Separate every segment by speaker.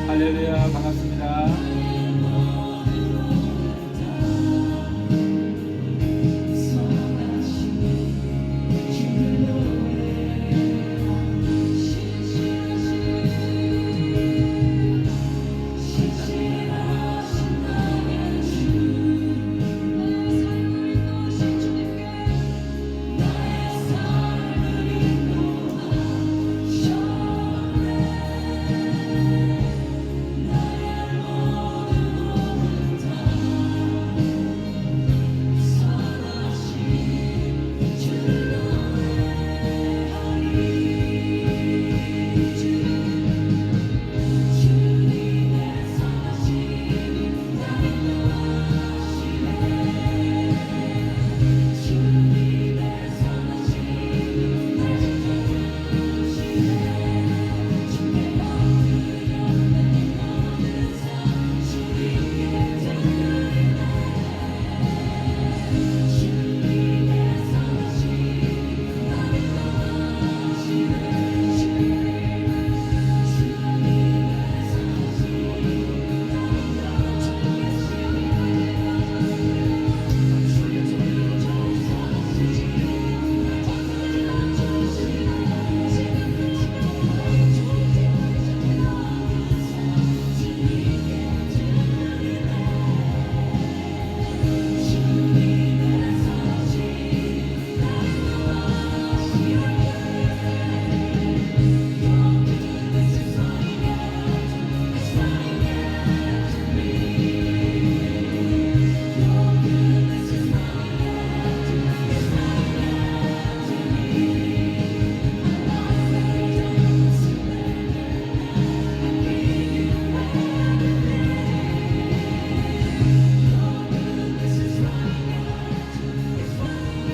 Speaker 1: 할렐루야, 반갑습니다.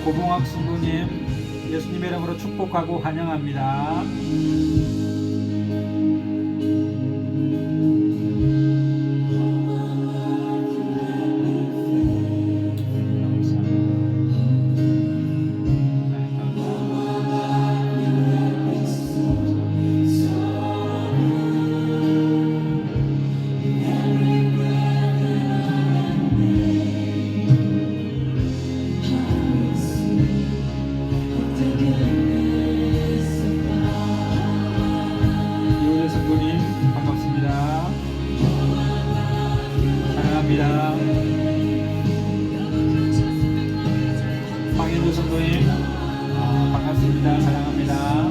Speaker 1: 고봉학 신부님, 예수님의 이름으로 축복하고 환영합니다. 황인주 성도님 반갑습니다. 사랑합니다.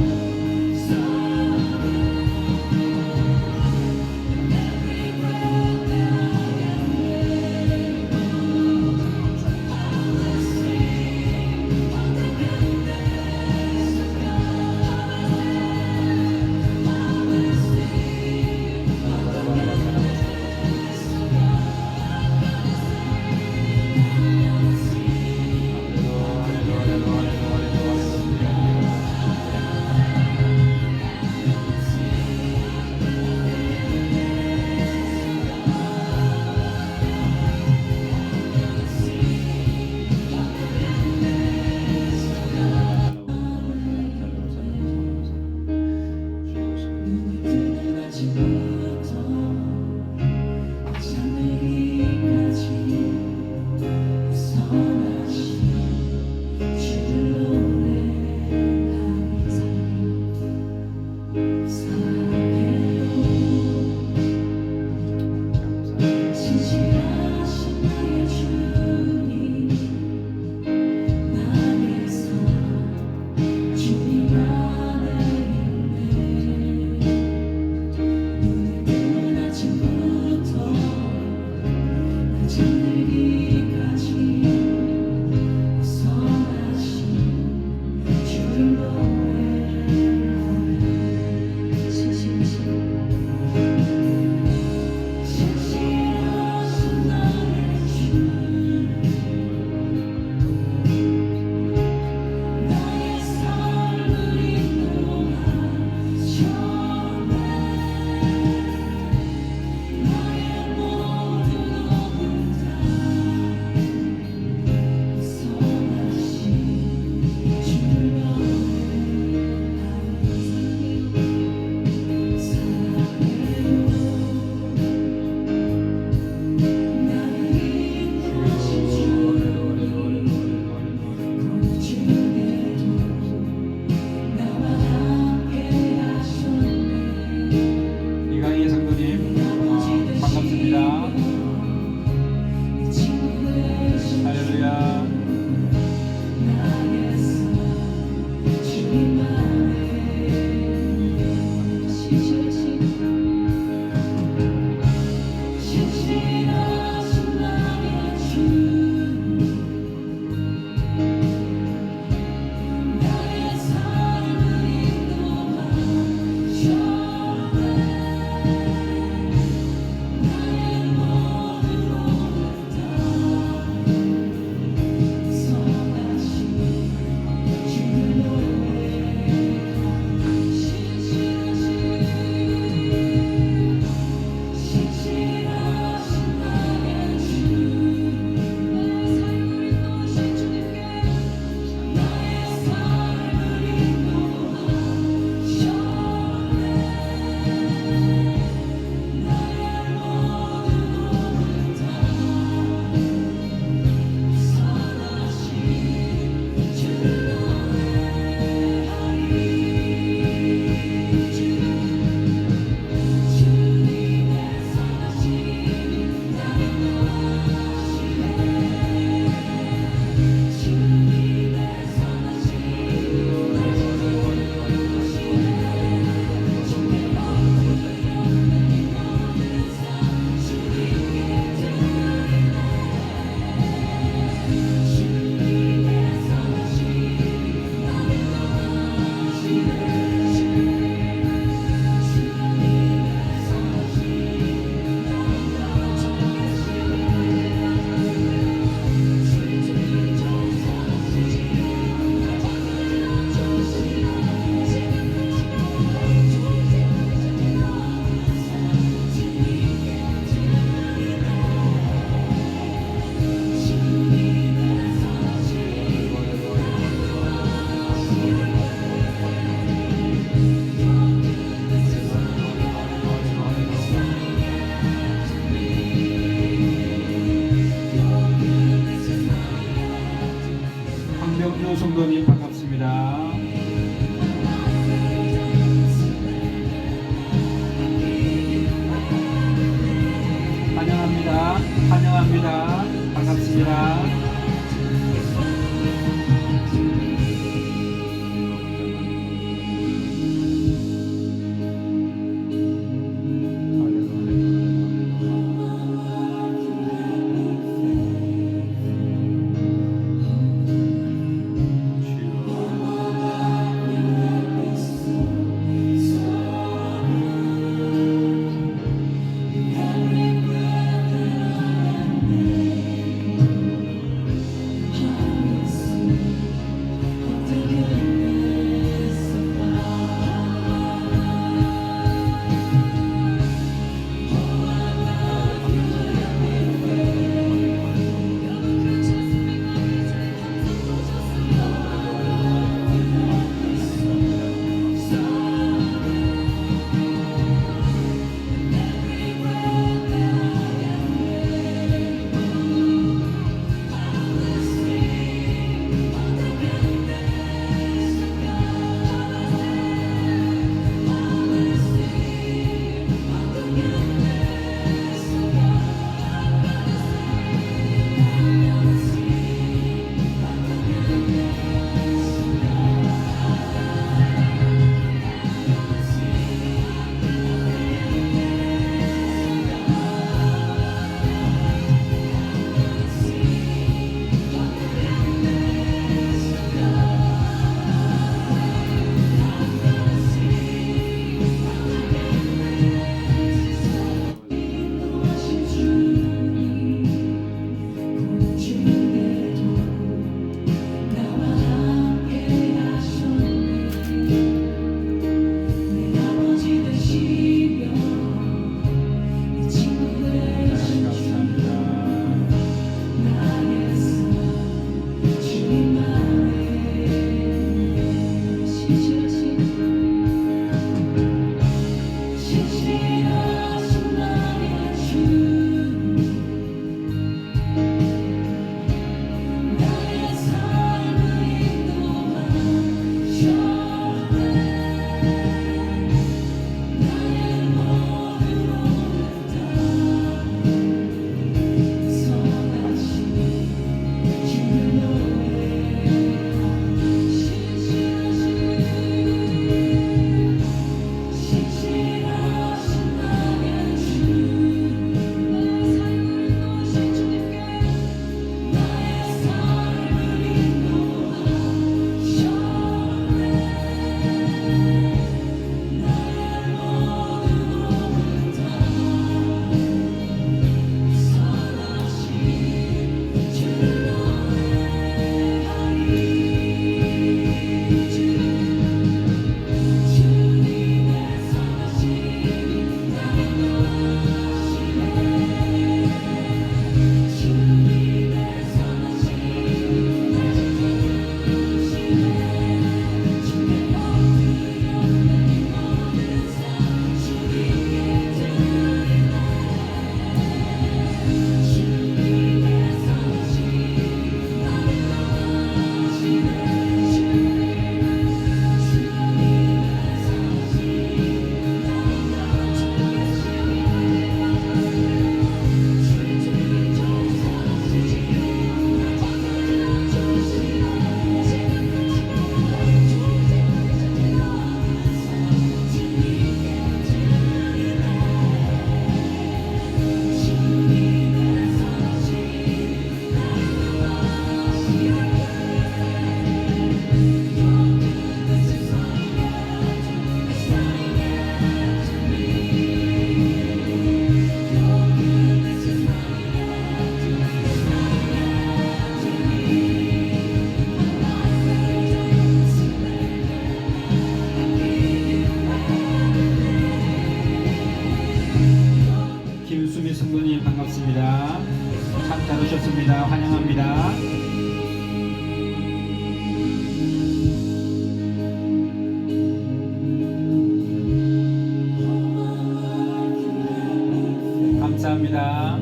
Speaker 1: 환영합니다.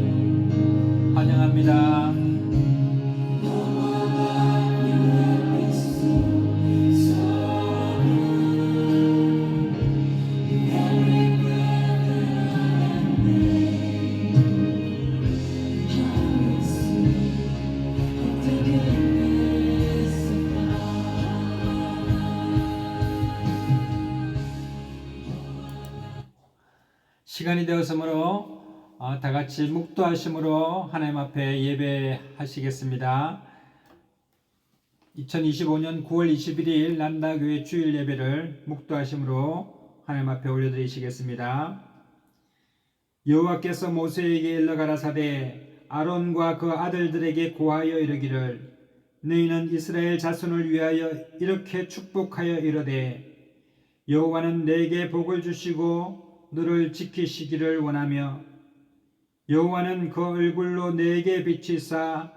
Speaker 1: 환영합니다. 시간이 되었으므로 다 같이 묵도하심으로 하나님 앞에 예배하시겠습니다. 2025년 9월 21일 난다교회 주일 예배를 묵도하심으로 하나님 앞에 올려드리시겠습니다. 여호와께서 모세에게 일러 가라사대 아론과 그 아들들에게 고하여 이르기를 너희는 이스라엘 자손을 위하여 이렇게 축복하여 이르되 여호와는 내게 복을 주시고 너를 지키시기를 원하며 여호와는 그 얼굴로 내게 비치사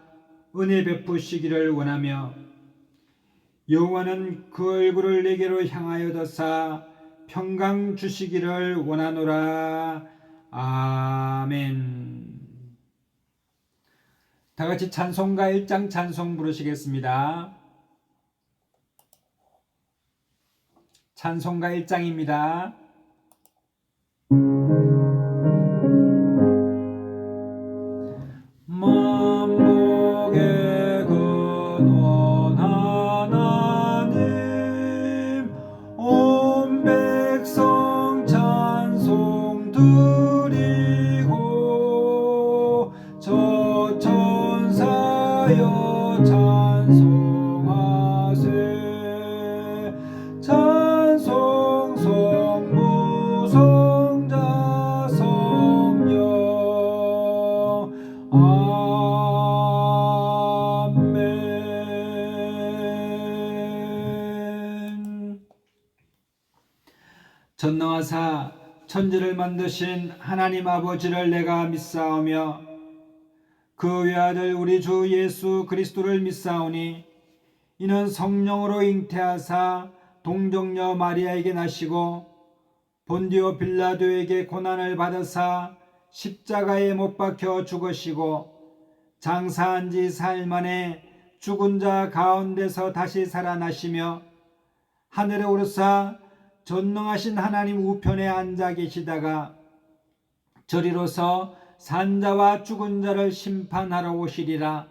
Speaker 1: 은혜 베푸시기를 원하며 여호와는 그 얼굴을 내게로 향하여 더사 평강 주시기를 원하노라. 아멘. 다같이 찬송가 1장 찬송 부르시겠습니다. 찬송가 1장입니다. 만복의 근원 하나님 온 백성 찬송 드리고 저 천사여 찬송하세 찬송 성부 성자 성령 아멘. 전능하사 천지를 만드신 하나님 아버지를 내가 믿사오며 그 외아들 우리 주 예수 그리스도를 믿사오니 이는 성령으로 잉태하사 동정녀 마리아에게 나시고 본디오 빌라도에게 고난을 받으사 십자가에 못 박혀 죽으시고 장사한 지 4일 만에 죽은 자 가운데서 다시 살아나시며 하늘에 오르사 전능하신 하나님 우편에 앉아 계시다가 저리로서 산자와 죽은 자를 심판하러 오시리라.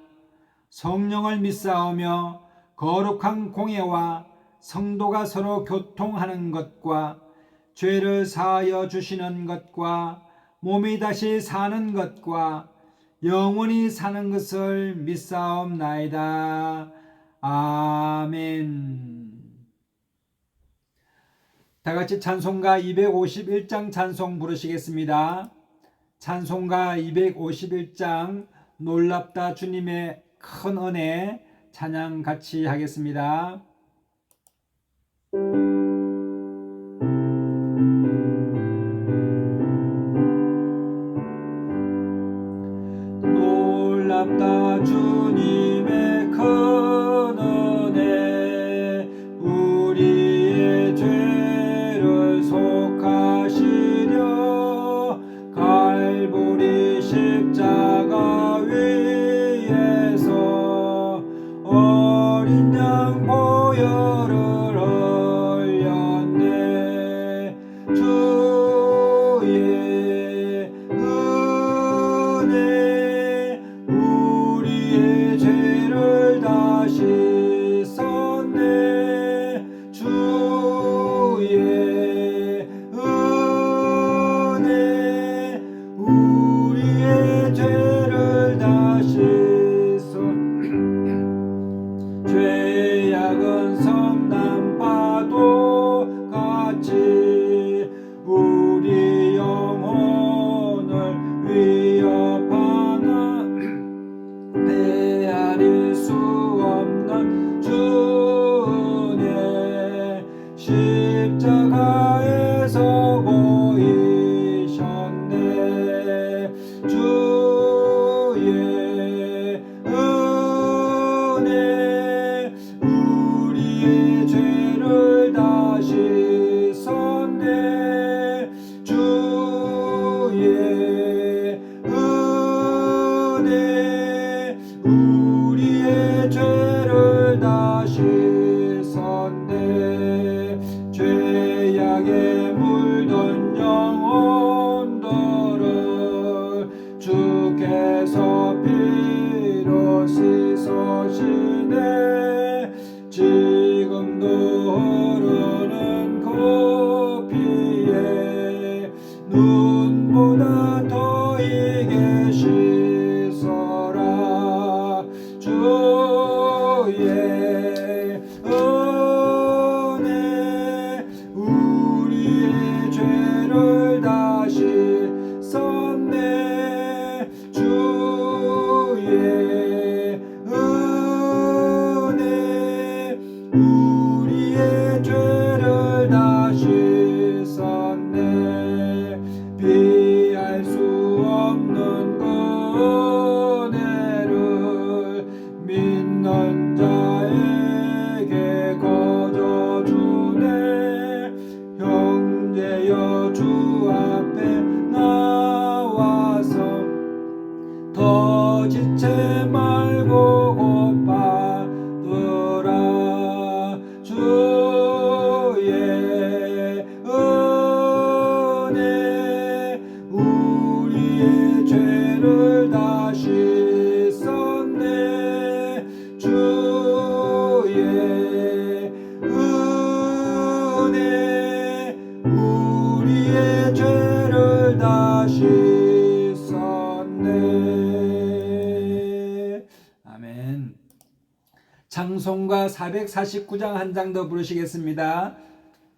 Speaker 1: 성령을 믿사오며 거룩한 공예와 성도가 서로 교통하는 것과 죄를 사하여 주시는 것과 몸이 다시 사는 것과 영원히 사는 것을 믿사옵나이다. 아멘. 다같이 찬송가 251장 찬송 부르시겠습니다. 찬송가 251장 놀랍다 주님의 큰 은혜 찬양 같이 하겠습니다. 놀랍다 주님의 큰 은혜 우리의 죄를 속하시려 갈보리 십자가 위에서 어린 양 눈보다 더 이게 씻어라. 주의 은혜 우리의 죄를 다시 썼네. 주의 은혜 우리의 죄를 다시 썼네. 비할 수 없는 은혜를 믿는 자에게 거저주네. 형제여 주 앞에 나와서 더 지체 말고 곧 받으라. 주의 은혜 우리의 죄를 다시 썼네. 주의 은혜 우리의 죄를 다시 썼네. 아멘. 찬송가 449장 한 장 더 부르시겠습니다.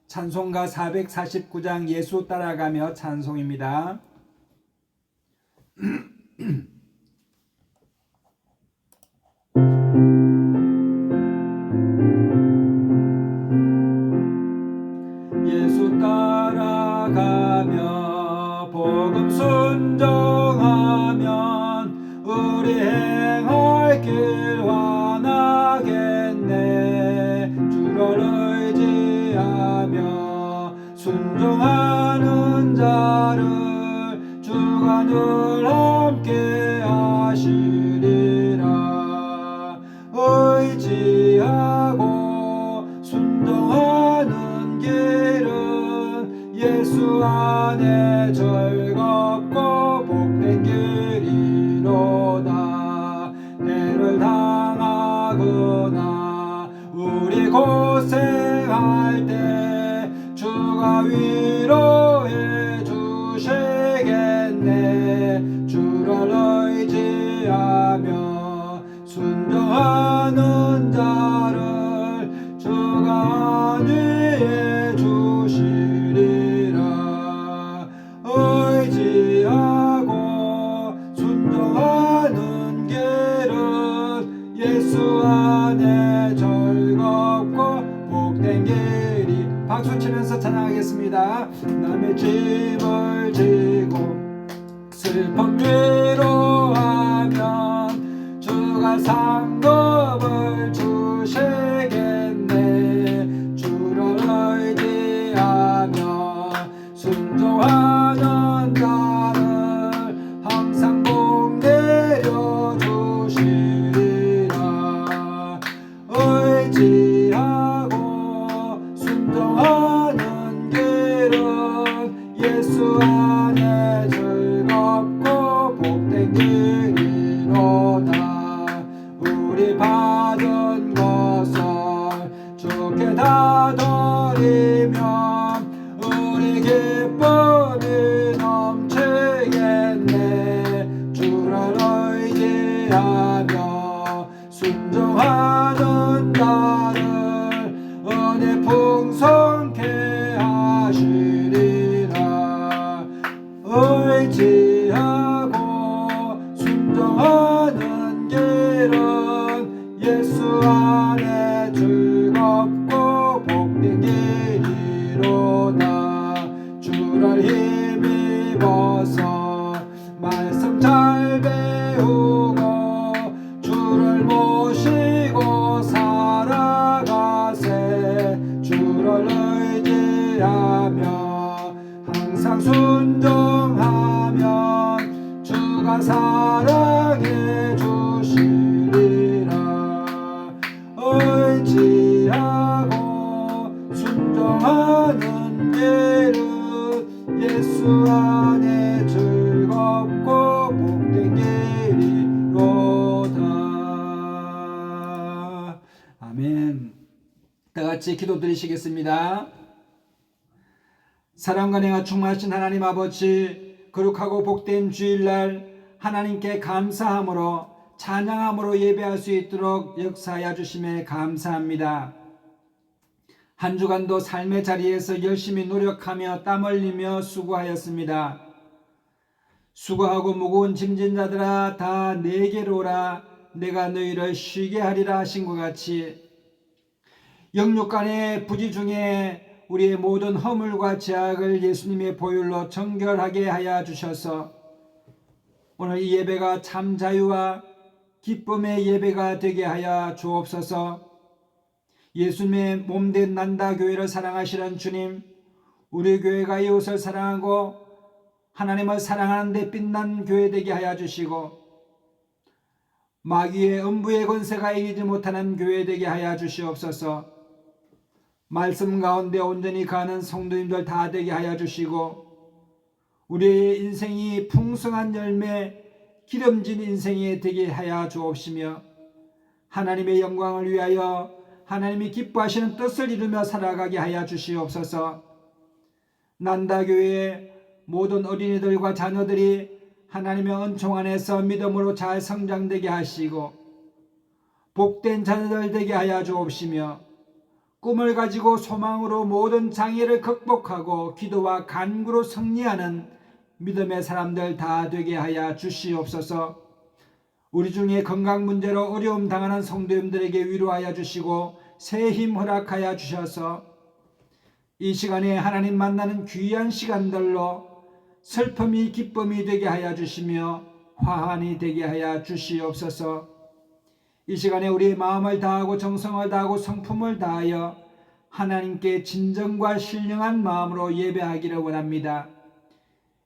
Speaker 1: 찬송가 449장 예수 따라가며 찬송입니다. 예수 따라가며 복음 순종하면 우리 행할 길 환하겠네. 주를 의지하며 순종하는 자를 주가 늘 함께 하시리라. 의지하고 순종하는 길은 예수 안에 즐겁고 복된 길이로다. 해를 당하거나 우리 고생할 때 주가 위로해 주시겠네. 주를 의지하며 순종하는 자를 주가 안위해 주시리라. 의지하고 순종하는 길은 예수 안에 즐겁고 복된 길이. 박수 치면서 찬양하겠습니다. 남의 짐을 지고 슬픔 위로하면 주가 상급을 주시겠네. 주를 의지하며 순종하는 자를 항상 복 내려주시리라. 의지하고 순종하는 길은 예수 안에 즐겁고 복된 길이로다. 우리 받은 것을 주께 다 드리면 우리 기쁨이 넘치겠네. 주를 의지하며 순종하는 자를 은혜 풍성케 하시리라. 의지하고 순종하는 길은 예수 안에 즐겁고 복된 길이로다. 주를 힘입어서 말씀 잘 배우고 주를 모시고 살아가세. 주를 의지하며 항상 순종하면 주가 사랑해 주시리라. 의지하고 순종하는 길은 예수 안에 즐겁고 복된 길이로다. 아멘. 다 같이 기도 드리시겠습니다. 사랑과 내가 충만하신 하나님 아버지, 거룩하고 복된 주일날 하나님께 감사함으로 찬양함으로 예배할 수 있도록 역사하여 주심에 감사합니다. 한 주간도 삶의 자리에서 열심히 노력하며 땀 흘리며 수고하였습니다. 수고하고 무거운 짐진 자들아 다 내게로 오라, 내가 너희를 쉬게 하리라 하신 것 같이 영육간의 부지 중에 우리의 모든 허물과 죄악을 예수님의 보혈로 정결하게 하여 주셔서 오늘 이 예배가 참 자유와 기쁨의 예배가 되게 하여 주옵소서. 예수님의 몸된 난다교회를 사랑하시는 주님, 우리 교회가 이웃을 사랑하고 하나님을 사랑하는 데 빛난 교회 되게 하여 주시고 마귀의 음부의 권세가 이기지 못하는 교회 되게 하여 주시옵소서. 말씀 가운데 온전히 가는 성도님들 다 되게 하여 주시고 우리의 인생이 풍성한 열매 기름진 인생이 되게 하여 주옵시며 하나님의 영광을 위하여 하나님이 기뻐하시는 뜻을 이루며 살아가게 하여 주시옵소서. 난다교회의 모든 어린이들과 자녀들이 하나님의 은총 안에서 믿음으로 잘 성장되게 하시고 복된 자녀들 되게 하여 주옵시며 꿈을 가지고 소망으로 모든 장애를 극복하고 기도와 간구로 승리하는 믿음의 사람들 다 되게 하여 주시옵소서. 우리 중에 건강 문제로 어려움 당하는 성도님들에게 위로하여 주시고 새 힘 허락하여 주셔서 이 시간에 하나님 만나는 귀한 시간들로 슬픔이 기쁨이 되게 하여 주시며 화환이 되게 하여 주시옵소서. 이 시간에 우리의 마음을 다하고 정성을 다하고 성품을 다하여 하나님께 진정과 신령한 마음으로 예배하기를 원합니다.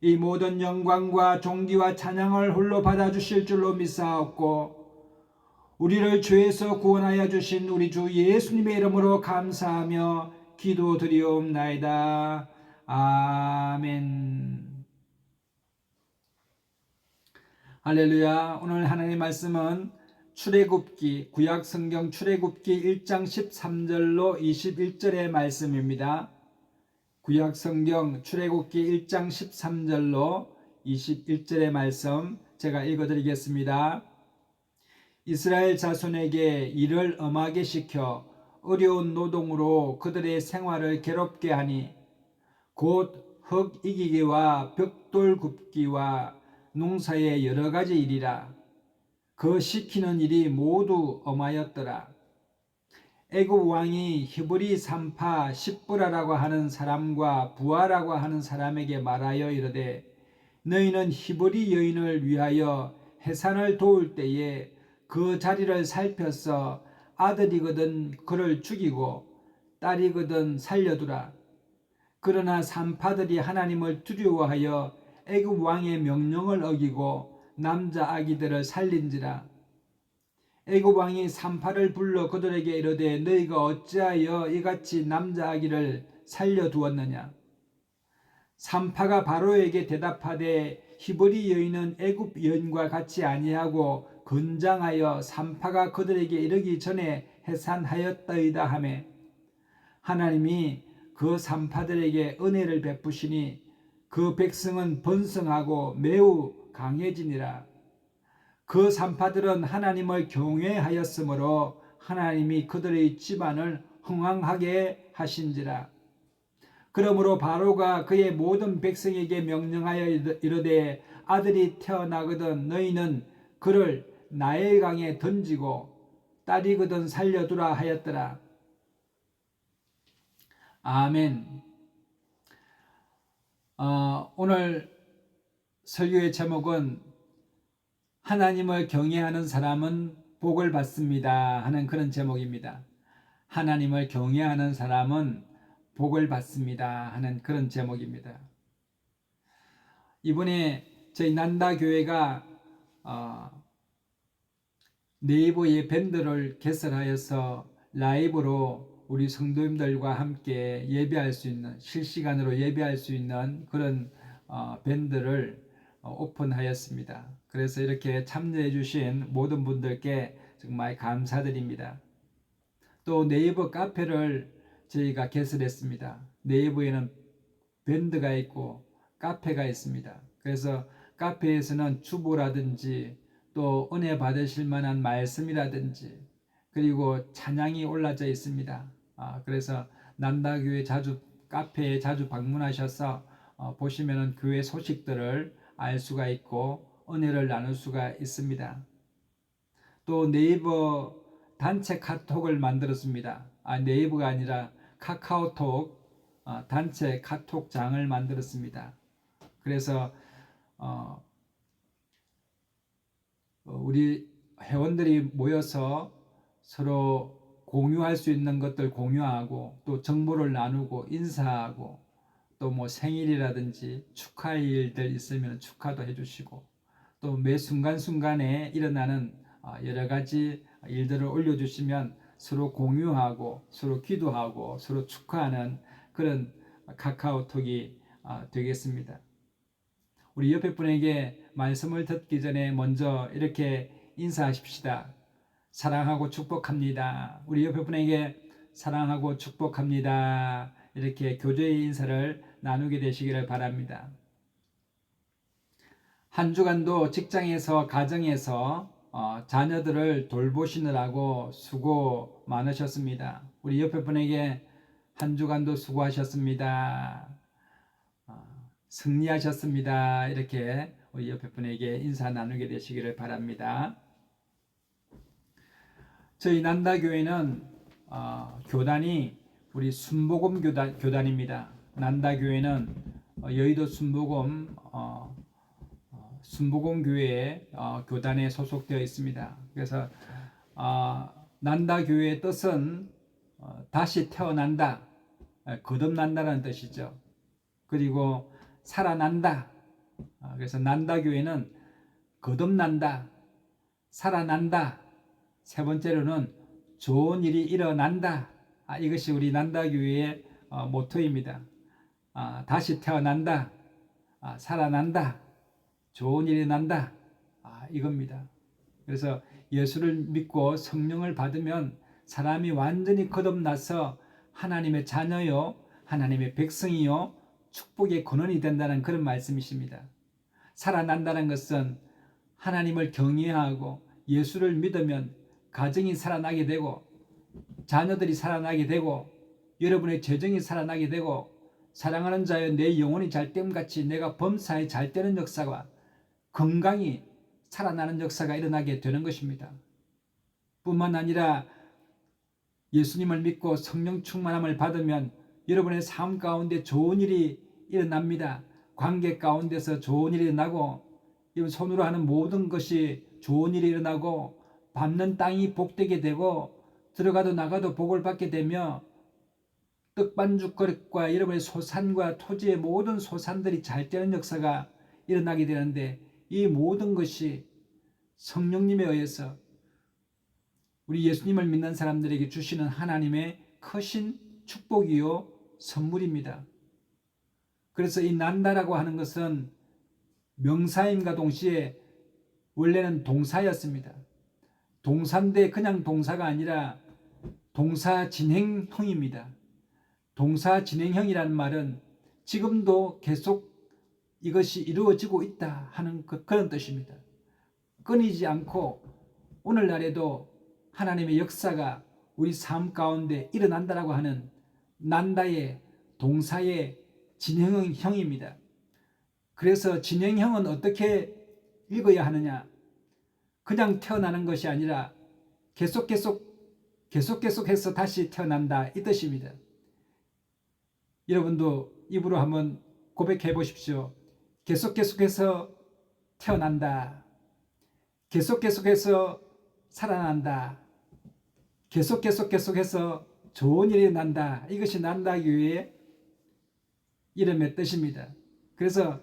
Speaker 1: 이 모든 영광과 존귀와 찬양을 홀로 받아주실 줄로 믿사옵고 우리를 죄에서 구원하여 주신 우리 주 예수님의 이름으로 감사하며 기도드리옵나이다. 아멘. 할렐루야. 오늘 하나님의 말씀은 출애굽기 구약성경 출애굽기 1장 13절로 21절의 말씀입니다. 구약성경 출애굽기 1장 13절로 21절의 말씀 제가 읽어드리겠습니다. 이스라엘 자손에게 일을 엄하게 시켜 어려운 노동으로 그들의 생활을 괴롭게 하니 곧 흙 이기기와 벽돌 굽기와 농사의 여러 가지 일이라. 그 시키는 일이 모두 엄하였더라. 애굽 왕이 히브리 산파 십부라라고 하는 사람과 부하라고 하는 사람에게 말하여 이르되 너희는 히브리 여인을 위하여 해산을 도울 때에 그 자리를 살펴서 아들이거든 그를 죽이고 딸이거든 살려두라. 그러나 산파들이 하나님을 두려워하여 애굽 왕의 명령을 어기고 남자 아기들을 살린지라. 애굽 왕이 산파를 불러 그들에게 이르되 너희가 어찌하여 이같이 남자 아기를 살려두었느냐. 산파가 바로에게 대답하되 히브리 여인은 애굽 여인과 같이 아니하고 건장하여 산파가 그들에게 이르기 전에 해산하였더이다 하매 하나님이 그 산파들에게 은혜를 베푸시니 그 백성은 번성하고 매우 강해지니라. 그 산파들은 하나님을 경외하였으므로 하나님이 그들의 집안을 흥왕하게 하신지라. 그러므로 바로가 그의 모든 백성에게 명령하여 이르되 아들이 태어나거든 너희는 그를 나일강에 던지고 딸이거든 살려두라 하였더라. 아멘. 오늘 설교의 제목은 하나님을 경외하는 사람은 복을 받습니다 하는 그런 제목입니다. 하나님을 경외하는 사람은 복을 받습니다 하는 그런 제목입니다. 이번에 저희 난다교회가 네이버의 밴드를 개설하여서 라이브로 우리 성도님들과 함께 예배할 수 있는 실시간으로 예배할 수 있는 그런 밴드를 오픈하였습니다. 그래서 이렇게 참여해 주신 모든 분들께 정말 감사드립니다. 또 네이버 카페를 저희가 개설했습니다. 네이버에는 밴드가 있고 카페가 있습니다. 그래서 카페에서는 주보라든지 또 은혜 받으실 만한 말씀이라든지 그리고 찬양이 올라져 있습니다. 그래서 난다교회 카페에 자주 방문하셔서 보시면은 교회 소식들을 알 수가 있고 은혜를 나눌 수가 있습니다. 또 네이버 단체 카톡을 만들었습니다. 네이버가 아니라 카카오톡 단체 카톡장을 만들었습니다. 그래서 우리 회원들이 모여서 서로 공유할 수 있는 것들 공유하고 또 정보를 나누고 인사하고 또 뭐 생일이라든지 축하일들 있으면 축하도 해주시고 또 매 순간순간에 일어나는 여러 가지 일들을 올려주시면 서로 공유하고 서로 기도하고 서로 축하하는 그런 카카오톡이 되겠습니다. 우리 옆에 분에게 말씀을 듣기 전에 먼저 이렇게 인사하십시다. 사랑하고 축복합니다. 우리 옆에 분에게 사랑하고 축복합니다. 이렇게 교제의 인사를 나누게 되시기를 바랍니다. 한 주간도 직장에서 가정에서 자녀들을 돌보시느라고 수고 많으셨습니다. 우리 옆에 분에게 한 주간도 수고하셨습니다. 승리하셨습니다. 이렇게 우리 옆에 분에게 인사 나누게 되시기를 바랍니다. 저희 난다교회는 교단이 우리 순복음 교단입니다. 난다교회는 여의도 순복음교회 교단에 소속되어 있습니다. 그래서 난다교회의 뜻은 다시 태어난다, 거듭난다는 뜻이죠. 그리고 살아난다. 그래서 난다교회는 거듭난다, 살아난다. 세 번째로는 좋은 일이 일어난다. 이것이 우리 난다교회의 모토입니다. 다시 태어난다, 살아난다, 좋은 일이 난다. 이겁니다. 그래서 예수를 믿고 성령을 받으면 사람이 완전히 거듭나서 하나님의 자녀요, 하나님의 백성이요, 축복의 근원이 된다는 그런 말씀이십니다. 살아난다는 것은 하나님을 경외하고 예수를 믿으면 가정이 살아나게 되고 자녀들이 살아나게 되고 여러분의 재정이 살아나게 되고 사랑하는 자여 내 영혼이 잘됨같이 내가 범사에 잘되는 역사가 건강히 살아나는 역사가 일어나게 되는 것입니다. 뿐만 아니라 예수님을 믿고 성령 충만함을 받으면 여러분의 삶 가운데 좋은 일이 일어납니다. 관계 가운데서 좋은 일이 일어나고 손으로 하는 모든 것이 좋은 일이 일어나고 밟는 땅이 복되게 되고 들어가도 나가도 복을 받게 되며 떡반죽거리과 여러분의 소산과 토지의 모든 소산들이 잘 되는 역사가 일어나게 되는데 이 모든 것이 성령님에 의해서 우리 예수님을 믿는 사람들에게 주시는 하나님의 크신 축복이요 선물입니다. 그래서 이 난다라고 하는 것은 명사임과 동시에 원래는 동사였습니다. 동사인데 그냥 동사가 아니라 동사 진행형입니다. 동사 진행형이라는 말은 지금도 계속 이것이 이루어지고 있다 하는 그런 뜻입니다. 끊이지 않고 오늘날에도 하나님의 역사가 우리 삶 가운데 일어난다라고 하는 난다의 동사의 진행형입니다. 그래서 진행형은 어떻게 읽어야 하느냐? 그냥 태어나는 것이 아니라 계속해서 다시 태어난다 이 뜻입니다. 여러분도 입으로 한번 고백해 보십시오. 계속해서 태어난다. 계속해서 살아난다. 계속해서 좋은 일이 난다. 이것이 난다교회의 이름의 뜻입니다. 그래서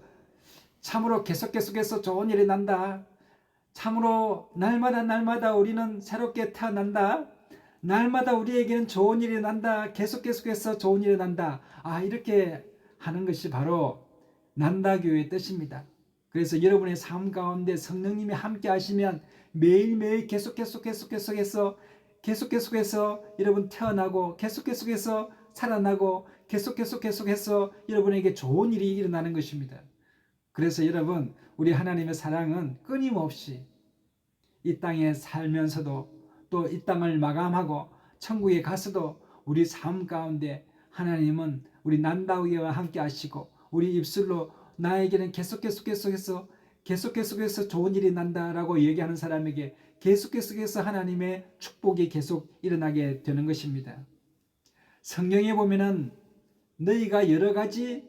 Speaker 1: 참으로 계속해서 좋은 일이 난다. 참으로 날마다 우리는 새롭게 태어난다. 날마다 우리에게는 좋은 일이 난다. 계속해서 좋은 일이 난다. 이렇게 하는 것이 바로 난다교회의 뜻입니다. 그래서 여러분의 삶 가운데 성령님이 함께 하시면 매일매일 계속해서 여러분 태어나고 계속해서 살아나고 계속해서 여러분에게 좋은 일이 일어나는 것입니다. 그래서 여러분, 우리 하나님의 사랑은 끊임없이 이 땅에 살면서도 또 이 땅을 마감하고 천국에 가서도 우리 삶 가운데 하나님은 우리 난다우이와 함께 하시고 우리 입술로 나에게는 계속해서 좋은 일이 난다라고 얘기하는 사람에게 계속해서 하나님의 축복이 계속 일어나게 되는 것입니다. 성경에 보면은 너희가 여러 가지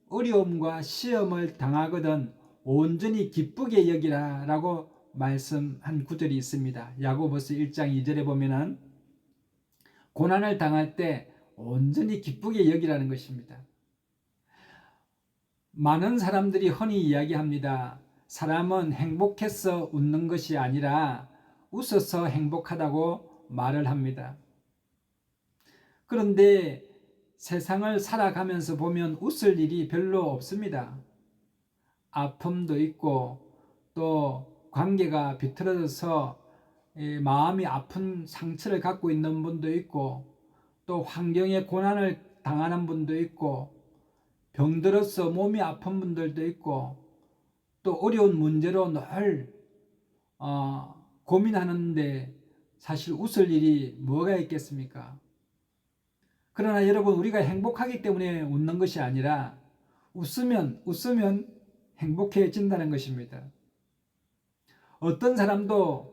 Speaker 1: 어려움과 시험을 당하거든 온전히 기쁘게 여기라 라고 말씀한 구절이 있습니다. 야고보서 1장 2절에 보면은 고난을 당할 때 온전히 기쁘게 여기라는 것입니다. 많은 사람들이 흔히 이야기합니다. 사람은 행복해서 웃는 것이 아니라 웃어서 행복하다고 말을 합니다. 그런데 세상을 살아가면서 보면 웃을 일이 별로 없습니다. 아픔도 있고 또 관계가 비틀어져서 마음이 아픈 상처를 갖고 있는 분도 있고 또 환경에 고난을 당하는 분도 있고 병들어서 몸이 아픈 분들도 있고 또 어려운 문제로 늘 고민하는데 사실 웃을 일이 뭐가 있겠습니까? 그러나 여러분, 우리가 행복하기 때문에 웃는 것이 아니라 웃으면 행복해진다는 것입니다. 어떤 사람도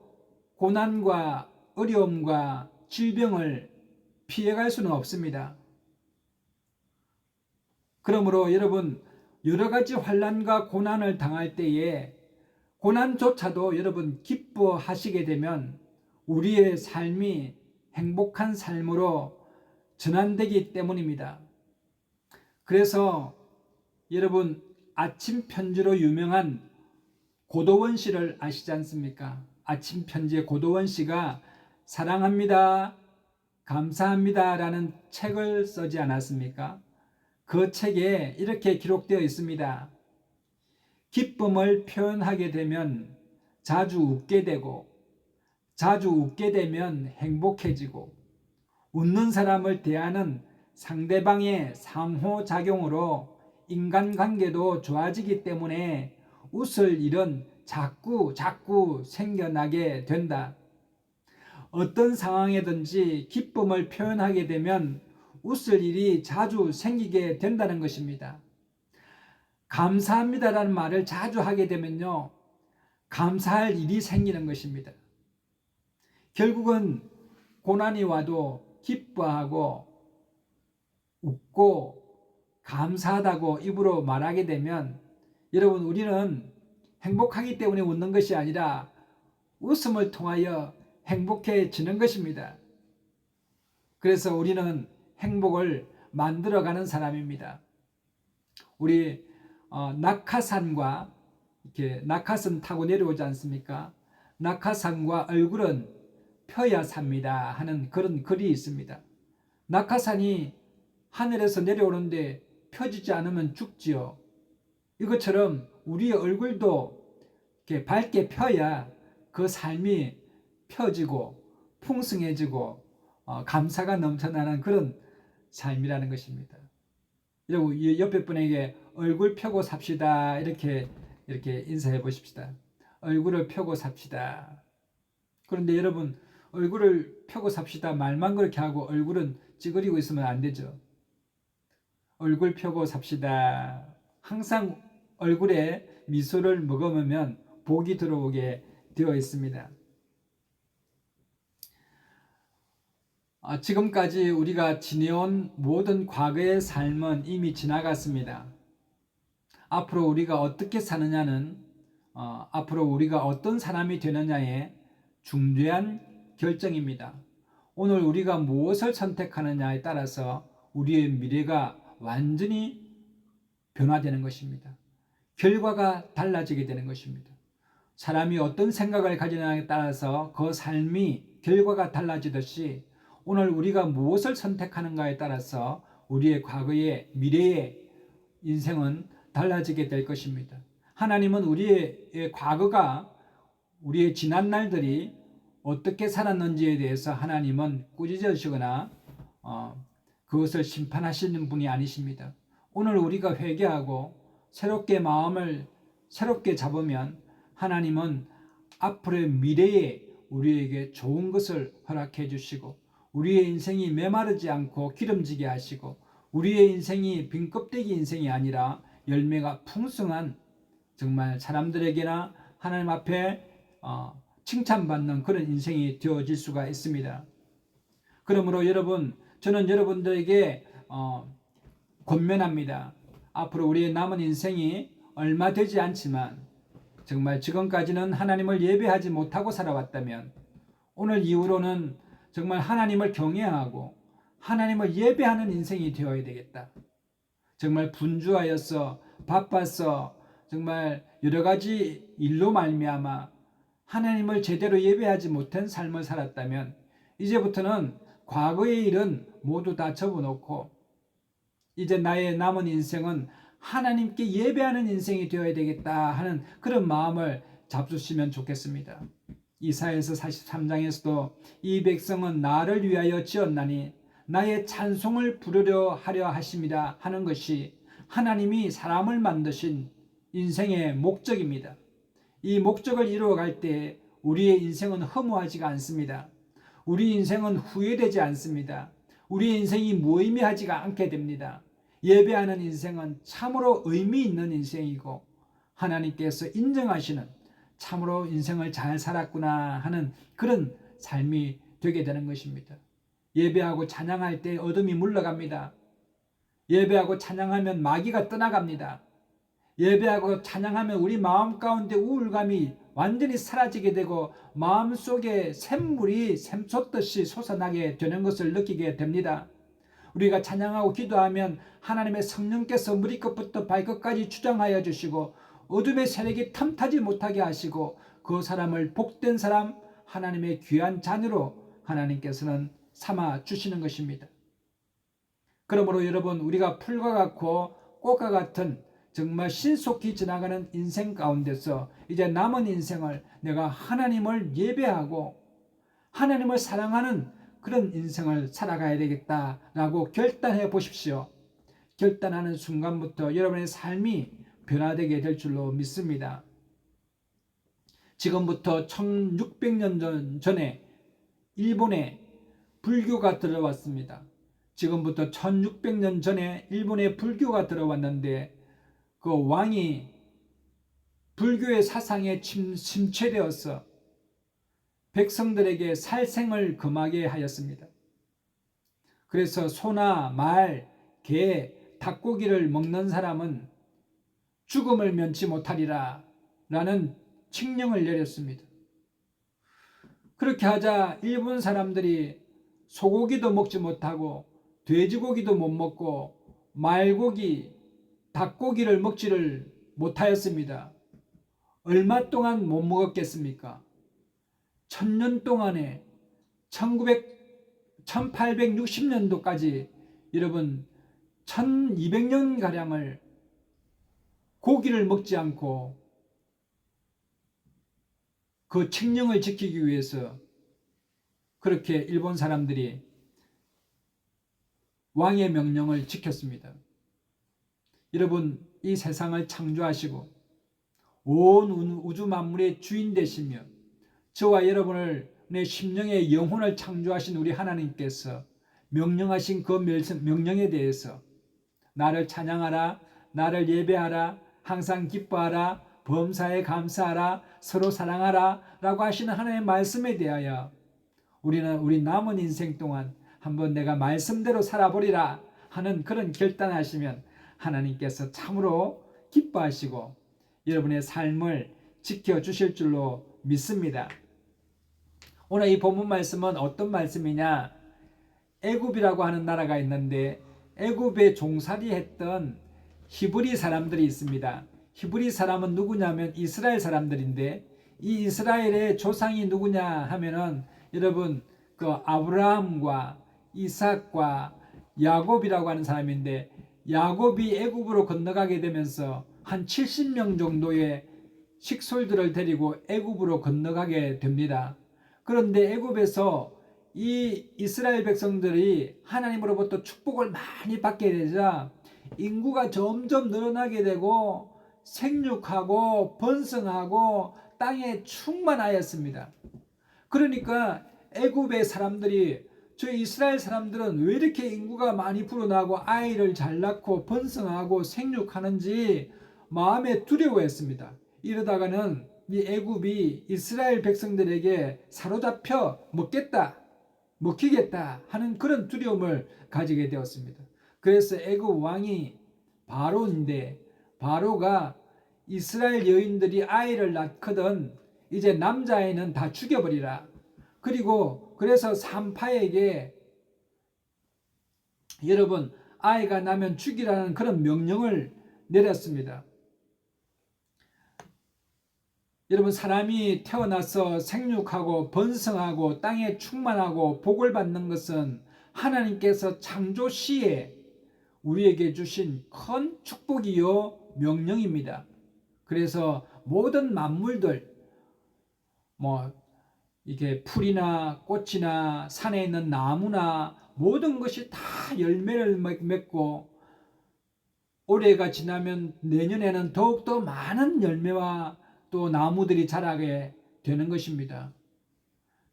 Speaker 1: 고난과 어려움과 질병을 피해갈 수는 없습니다. 그러므로 여러분, 여러 가지 환난과 고난을 당할 때에 고난조차도 여러분 기뻐하시게 되면 우리의 삶이 행복한 삶으로 전환되기 때문입니다. 그래서 여러분, 아침 편지로 유명한 고도원 씨를 아시지 않습니까? 아침 편지의 고도원 씨가 사랑합니다, 감사합니다 라는 책을 쓰지 않았습니까? 그 책에 이렇게 기록되어 있습니다. 기쁨을 표현하게 되면 자주 웃게 되고 자주 웃게 되면 행복해지고 웃는 사람을 대하는 상대방의 상호작용으로 인간관계도 좋아지기 때문에 웃을 일은 자꾸 생겨나게 된다. 어떤 상황에든지 기쁨을 표현하게 되면 웃을 일이 자주 생기게 된다는 것입니다. 감사합니다라는 말을 자주 하게 되면요, 감사할 일이 생기는 것입니다. 결국은 고난이 와도 기뻐하고 웃고 감사하다고 입으로 말하게 되면 여러분, 우리는 행복하기 때문에 웃는 것이 아니라 웃음을 통하여 행복해지는 것입니다. 그래서 우리는 행복을 만들어가는 사람입니다. 우리 낙하산과 이렇게 낙하산 타고 내려오지 않습니까? 낙하산과 얼굴은 펴야 삽니다 하는 그런 글이 있습니다. 낙하산이 하늘에서 내려오는데 펴지지 않으면 죽지요. 이것처럼 우리의 얼굴도 이렇게 밝게 펴야 그 삶이 펴지고 풍성해지고 감사가 넘쳐나는 그런 삶이라는 것입니다. 여러분, 옆에 분에게 얼굴 펴고 삽시다 이렇게 인사해 보십시다. 얼굴을 펴고 삽시다. 그런데 여러분, 얼굴을 펴고 삽시다 말만 그렇게 하고 얼굴은 찌그리고 있으면 안 되죠. 얼굴 펴고 삽시다. 항상 얼굴에 미소를 머금으면 복이 들어오게 되어 있습니다. 지금까지 우리가 지내온 모든 과거의 삶은 이미 지나갔습니다. 앞으로 우리가 어떻게 사느냐는 앞으로 우리가 어떤 사람이 되느냐의 중요한 결정입니다. 오늘 우리가 무엇을 선택하느냐에 따라서 우리의 미래가 완전히 변화되는 것입니다. 결과가 달라지게 되는 것입니다. 사람이 어떤 생각을 가지느냐에 따라서 그 삶이 결과가 달라지듯이 오늘 우리가 무엇을 선택하는가에 따라서 우리의 과거의 미래의 인생은 달라지게 될 것입니다. 하나님은 우리의 과거가 우리의 지난 날들이 어떻게 살았는지에 대해서 하나님은 꾸짖으시거나 그것을 심판하시는 분이 아니십니다. 오늘 우리가 회개하고 새롭게 마음을 새롭게 잡으면 하나님은 앞으로의 미래에 우리에게 좋은 것을 허락해 주시고 우리의 인생이 메마르지 않고 기름지게 하시고 우리의 인생이 빈 껍데기 인생이 아니라 열매가 풍성한 정말 사람들에게나 하나님 앞에 칭찬받는 그런 인생이 되어질 수가 있습니다. 그러므로 여러분, 저는 여러분들에게 권면합니다. 앞으로 우리의 남은 인생이 얼마 되지 않지만 정말 지금까지는 하나님을 예배하지 못하고 살아왔다면 오늘 이후로는 정말 하나님을 경외하고 하나님을 예배하는 인생이 되어야 되겠다. 정말 분주하여서 바빠서 정말 여러 가지 일로 말미암아 하나님을 제대로 예배하지 못한 삶을 살았다면 이제부터는 과거의 일은 모두 다 접어놓고 이제 나의 남은 인생은 하나님께 예배하는 인생이 되어야 되겠다 하는 그런 마음을 잡수시면 좋겠습니다. 이사야서 43장에서도 이 백성은 나를 위하여 지었나니 나의 찬송을 부르려 하려 하심이라 하는 것이 하나님이 사람을 만드신 인생의 목적입니다. 이 목적을 이루어갈 때 우리의 인생은 허무하지가 않습니다. 우리 인생은 후회되지 않습니다. 우리의 인생이 무의미하지가 않게 됩니다. 예배하는 인생은 참으로 의미 있는 인생이고 하나님께서 인정하시는 참으로 인생을 잘 살았구나 하는 그런 삶이 되게 되는 것입니다. 예배하고 찬양할 때 어둠이 물러갑니다. 예배하고 찬양하면 마귀가 떠나갑니다. 예배하고 찬양하면 우리 마음 가운데 우울감이 완전히 사라지게 되고 마음속에 샘물이 샘솟듯이 솟아나게 되는 것을 느끼게 됩니다. 우리가 찬양하고 기도하면 하나님의 성령께서 머리끝부터 발끝까지 주장하여 주시고 어둠의 세력이 탐타지 못하게 하시고 그 사람을 복된 사람, 하나님의 귀한 자녀로 하나님께서는 삼아 주시는 것입니다. 그러므로 여러분, 우리가 풀과 같고 꽃과 같은 정말 신속히 지나가는 인생 가운데서 이제 남은 인생을 내가 하나님을 예배하고 하나님을 사랑하는 그런 인생을 살아가야 되겠다라고 결단해 보십시오. 결단하는 순간부터 여러분의 삶이 변화되게 될 줄로 믿습니다. 지금부터 1600년 전에 일본에 불교가 들어왔습니다. 지금부터 1600년 전에 일본에 불교가 들어왔는데 그 왕이 불교의 사상에 침체되어서 백성들에게 살생을 금하게 하였습니다. 그래서 소나 말, 개, 닭고기를 먹는 사람은 죽음을 면치 못하리라 라는 칙령을 내렸습니다. 그렇게 하자 일본 사람들이 소고기도 먹지 못하고 돼지고기도 못 먹고 말고기, 닭고기를 먹지를 못하였습니다. 얼마 동안 못 먹었겠습니까? 1000년 동안에 1860년도까지 여러분 1200년가량을 고기를 먹지 않고 그 칙령을 지키기 위해서 그렇게 일본 사람들이 왕의 명령을 지켰습니다. 여러분, 이 세상을 창조하시고 온 우주 만물의 주인 되시며 저와 여러분을 내 심령의 영혼을 창조하신 우리 하나님께서 명령하신 그 명령에 대해서 나를 찬양하라, 나를 예배하라, 항상 기뻐하라, 범사에 감사하라, 서로 사랑하라 라고 하시는 하나님의 말씀에 대하여 우리는 우리 남은 인생 동안 한번 내가 말씀대로 살아보리라 하는 그런 결단하시면 하나님께서 참으로 기뻐하시고 여러분의 삶을 지켜주실 줄로 믿습니다. 오늘 이 본문 말씀은 어떤 말씀이냐? 애굽이라고 하는 나라가 있는데 애굽에 종살이 했던 히브리 사람들이 있습니다. 히브리 사람은 누구냐면 이스라엘 사람들인데 이 이스라엘의 조상이 누구냐 하면은 여러분 그 아브라함과 이삭과 야곱이라고 하는 사람인데 야곱이 애굽으로 건너가게 되면서 한 70명 정도의 식솔들을 데리고 애굽으로 건너가게 됩니다. 그런데 애굽에서 이 이스라엘 백성들이 하나님으로부터 축복을 많이 받게 되자 인구가 점점 늘어나게 되고 생육하고 번성하고 땅에 충만하였습니다. 그러니까 애굽의 사람들이 저희 이스라엘 사람들은 왜 이렇게 인구가 많이 불어나고 아이를 잘 낳고 번성하고 생육하는지 마음에 두려워했습니다. 이러다가는 이 애굽이 이스라엘 백성들에게 사로잡혀 먹히겠다 하는 그런 두려움을 가지게 되었습니다. 그래서 애굽 왕이 바로인데 바로가 이스라엘 여인들이 아이를 낳거든 이제 남자아이는 다 죽여버리라. 그리고 그래서 산파에게 여러분 아이가 나면 죽이라는 그런 명령을 내렸습니다. 여러분 사람이 태어나서 생육하고 번성하고 땅에 충만하고 복을 받는 것은 하나님께서 창조 시에 우리에게 주신 큰 축복이요 명령입니다. 그래서 모든 만물들 이게 풀이나 꽃이나 산에 있는 나무나 모든 것이 다 열매를 맺고 올해가 지나면 내년에는 더욱더 많은 열매와 또 나무들이 자라게 되는 것입니다.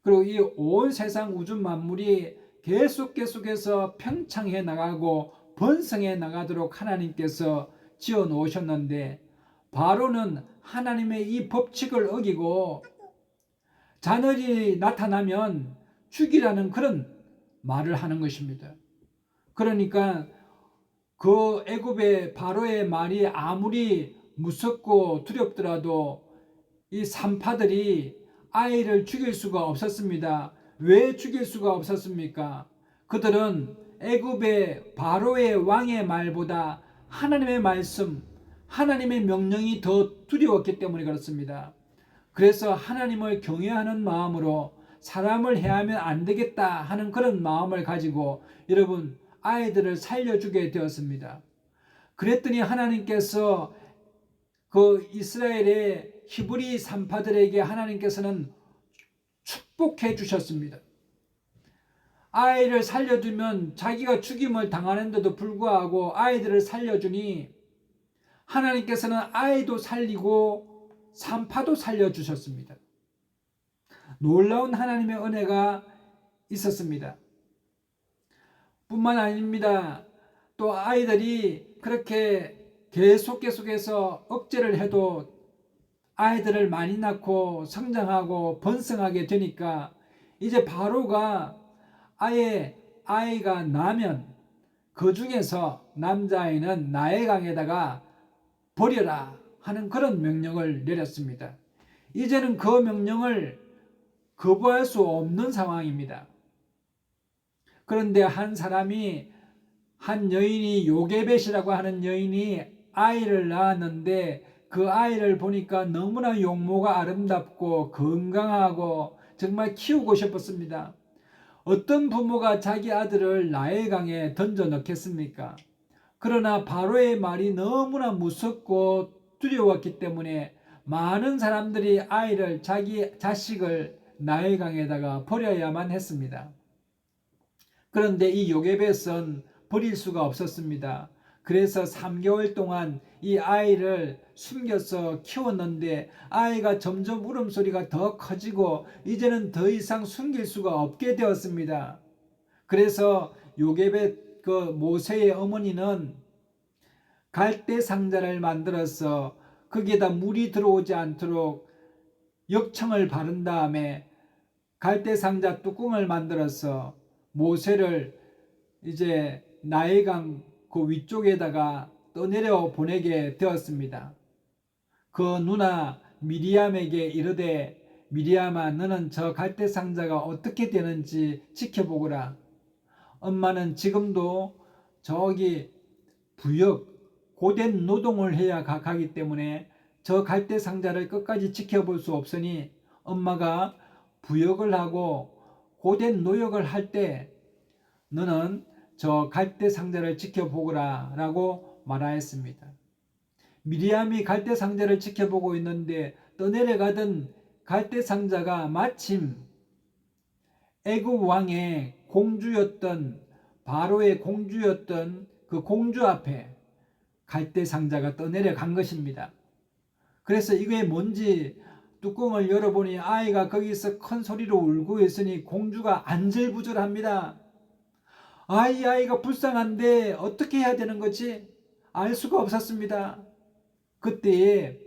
Speaker 1: 그리고 이 온 세상 우주 만물이 계속해서 평창해 나가고 번성해 나가도록 하나님께서 지어 놓으셨는데 바로는 하나님의 이 법칙을 어기고 자녀들이 나타나면 죽이라는 그런 말을 하는 것입니다. 그러니까 그 애굽의 바로의 말이 아무리 무섭고 두렵더라도 이 산파들이 아이를 죽일 수가 없었습니다. 왜 죽일 수가 없었습니까? 그들은 애굽의 바로의 왕의 말보다 하나님의 말씀, 하나님의 명령이 더 두려웠기 때문에 그렇습니다. 그래서 하나님을 경외하는 마음으로 사람을 해하면 안 되겠다 하는 그런 마음을 가지고 여러분 아이들을 살려주게 되었습니다. 그랬더니 하나님께서 그 이스라엘의 히브리 산파들에게 하나님께서는 축복해 주셨습니다. 아이를 살려주면 자기가 죽임을 당하는데도 불구하고 아이들을 살려주니 하나님께서는 아이도 살리고 산파도 살려주셨습니다. 놀라운 하나님의 은혜가 있었습니다. 뿐만 아닙니다. 또 아이들이 그렇게 계속해서 억제를 해도 아이들을 많이 낳고 성장하고 번성하게 되니까 이제 바로가 아예 아이가 나면 그 중에서 남자아이는 나일강에다가 버려라 하는 그런 명령을 내렸습니다. 이제는 그 명령을 거부할 수 없는 상황입니다. 그런데 한 여인이 요게벳이라고 하는 여인이 아이를 낳았는데 그 아이를 보니까 너무나 용모가 아름답고 건강하고 정말 키우고 싶었습니다. 어떤 부모가 자기 아들을 나일강에 던져 넣겠습니까? 그러나 바로의 말이 너무나 무섭고 두려웠기 때문에 많은 사람들이 자기 자식을 나일강에다가 버려야만 했습니다. 그런데 이 요게벳은 버릴 수가 없었습니다. 그래서 3개월 동안 이 아이를 숨겨서 키웠는데 아이가 점점 울음소리가 더 커지고 이제는 더 이상 숨길 수가 없게 되었습니다. 그래서 요게벳 그 모세의 어머니는 갈대 상자를 만들어서 거기에다 물이 들어오지 않도록 역청을 바른 다음에 갈대 상자 뚜껑을 만들어서 모세를 이제 나일강 그 위쪽에다가 떠내려 보내게 되었습니다. 그 누나 미리암에게 이르되 미리암아 너는 저 갈대 상자가 어떻게 되는지 지켜보거라. 엄마는 지금도 저기 부역 고된 노동을 해야 가기 때문에 저 갈대 상자를 끝까지 지켜볼 수 없으니 엄마가 부역을 하고 고된 노역을 할 때 너는 저 갈대 상자를 지켜보거라 라고 말하였습니다. 미리암이 갈대 상자를 지켜보고 있는데 떠내려가던 갈대 상자가 마침 애굽 왕의 공주였던 바로의 공주였던 그 공주 앞에 갈대 상자가 떠내려간 것입니다. 그래서 이게 뭔지 뚜껑을 열어보니 아이가 거기서 큰 소리로 울고 있으니 공주가 안절부절합니다. 아이가 불쌍한데 어떻게 해야 되는 거지? 알 수가 없었습니다. 그때에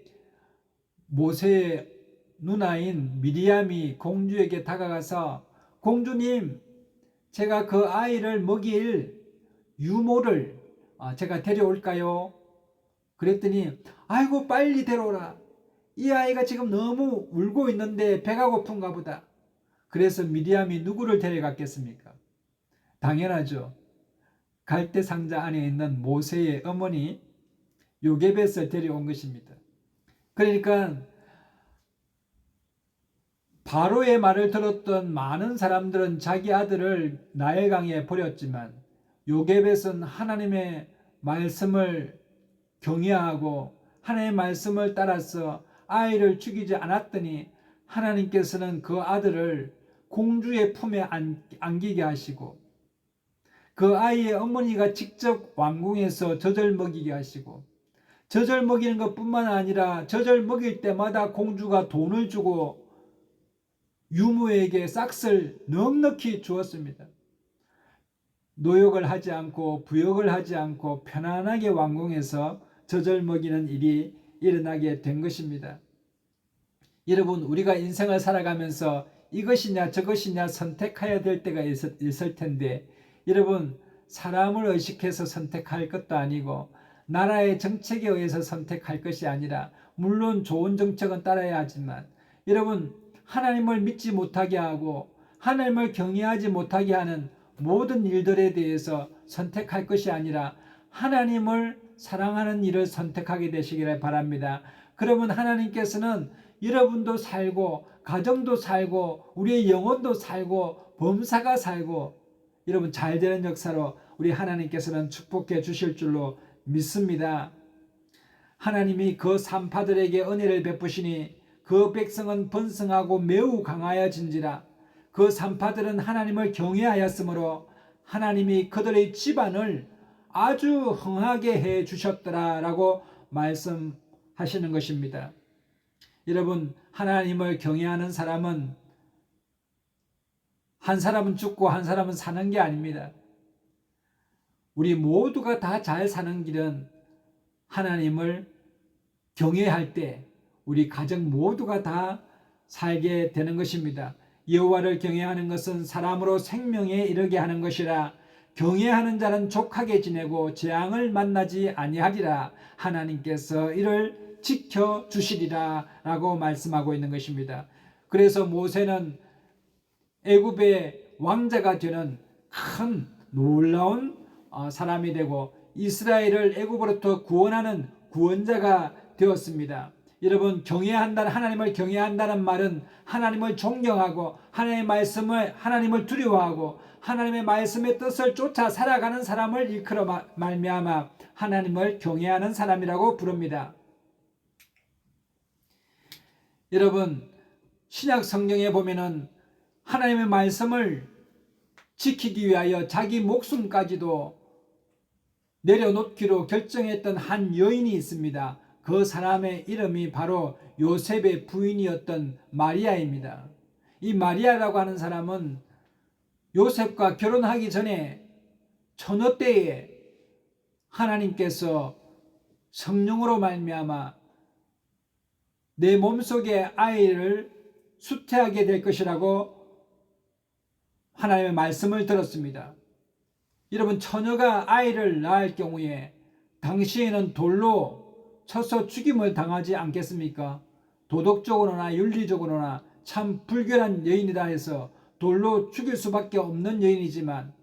Speaker 1: 모세의 누나인 미리암이 공주에게 다가가서 공주님, 제가 그 아이를 먹일 유모를 제가 데려올까요? 그랬더니 아이고 빨리 데려오라. 이 아이가 지금 너무 울고 있는데 배가 고픈가 보다. 그래서 미리암이 누구를 데려갔겠습니까? 당연하죠. 갈대 상자 안에 있는 모세의 어머니 요게벳을 데려온 것입니다. 그러니까 바로의 말을 들었던 많은 사람들은 자기 아들을 나일강에 버렸지만 요게벳은 하나님의 말씀을 경외하고 하나님의 말씀을 따라서 아이를 죽이지 않았더니 하나님께서는 그 아들을 공주의 품에 안기게 하시고 그 아이의 어머니가 직접 왕궁에서 젖을 먹이게 하시고 젖을 먹이는 것뿐만 아니라 젖을 먹일 때마다 공주가 돈을 주고 유모에게 싹을 넉넉히 주었습니다. 노역을 하지 않고 부역을 하지 않고 편안하게 왕궁에서 젖을 먹이는 일이 일어나게 된 것입니다. 여러분, 우리가 인생을 살아가면서 이것이냐 저것이냐 선택해야 될 때가 있을 텐데 여러분, 사람을 의식해서 선택할 것도 아니고 나라의 정책에 의해서 선택할 것이 아니라 물론 좋은 정책은 따라야 하지만 여러분, 하나님을 믿지 못하게 하고 하나님을 경외하지 못하게 하는 모든 일들에 대해서 선택할 것이 아니라 하나님을 사랑하는 일을 선택하게 되시기를 바랍니다. 그러면 하나님께서는 여러분도 살고 가정도 살고 우리의 영혼도 살고 범사가 살고 여러분 잘되는 역사로 우리 하나님께서는 축복해 주실 줄로 믿습니다. 하나님이 그 산파들에게 은혜를 베푸시니 그 백성은 번성하고 매우 강하여진지라. 그 산파들은 하나님을 경외하였으므로 하나님이 그들의 집안을 아주 흥하게 해 주셨더라 라고 말씀하시는 것입니다. 여러분, 하나님을 경외하는 사람은 한 사람은 죽고 한 사람은 사는 게 아닙니다. 우리 모두가 다 잘 사는 길은 하나님을 경외할 때 우리 가정 모두가 다 살게 되는 것입니다. 여호와를 경외하는 것은 사람으로 생명에 이르게 하는 것이라. 경외하는 자는 족하게 지내고 재앙을 만나지 아니하리라. 하나님께서 이를 지켜주시리라 라고 말씀하고 있는 것입니다. 그래서 모세는 애굽의 왕자가 되는 큰 놀라운 사람이 되고 이스라엘을 애굽으로부터 구원하는 구원자가 되었습니다. 여러분, 하나님을 경외한다는 말은 하나님을 존경하고 하나님을 두려워하고 하나님의 말씀의 뜻을 쫓아 살아가는 사람을 일컬어 말미암아 하나님을 경외하는 사람이라고 부릅니다. 여러분, 신약 성경에 보면은 하나님의 말씀을 지키기 위하여 자기 목숨까지도 내려놓기로 결정했던 한 여인이 있습니다. 그 사람의 이름이 바로 요셉의 부인이었던 마리아입니다. 이 마리아라고 하는 사람은 요셉과 결혼하기 전에 처녀 때에 하나님께서 성령으로 말미암아 내 몸속에 아이를 수태하게 될 것이라고 하나님의 말씀을 들었습니다. 여러분, 처녀가 아이를 낳을 경우에 당시에는 돌로 쳐서 죽임을 당하지 않겠습니까? 도덕적으로나 윤리적으로나 참 불결한 여인이다 해서 돌로 죽일 수밖에 없는 여인이지만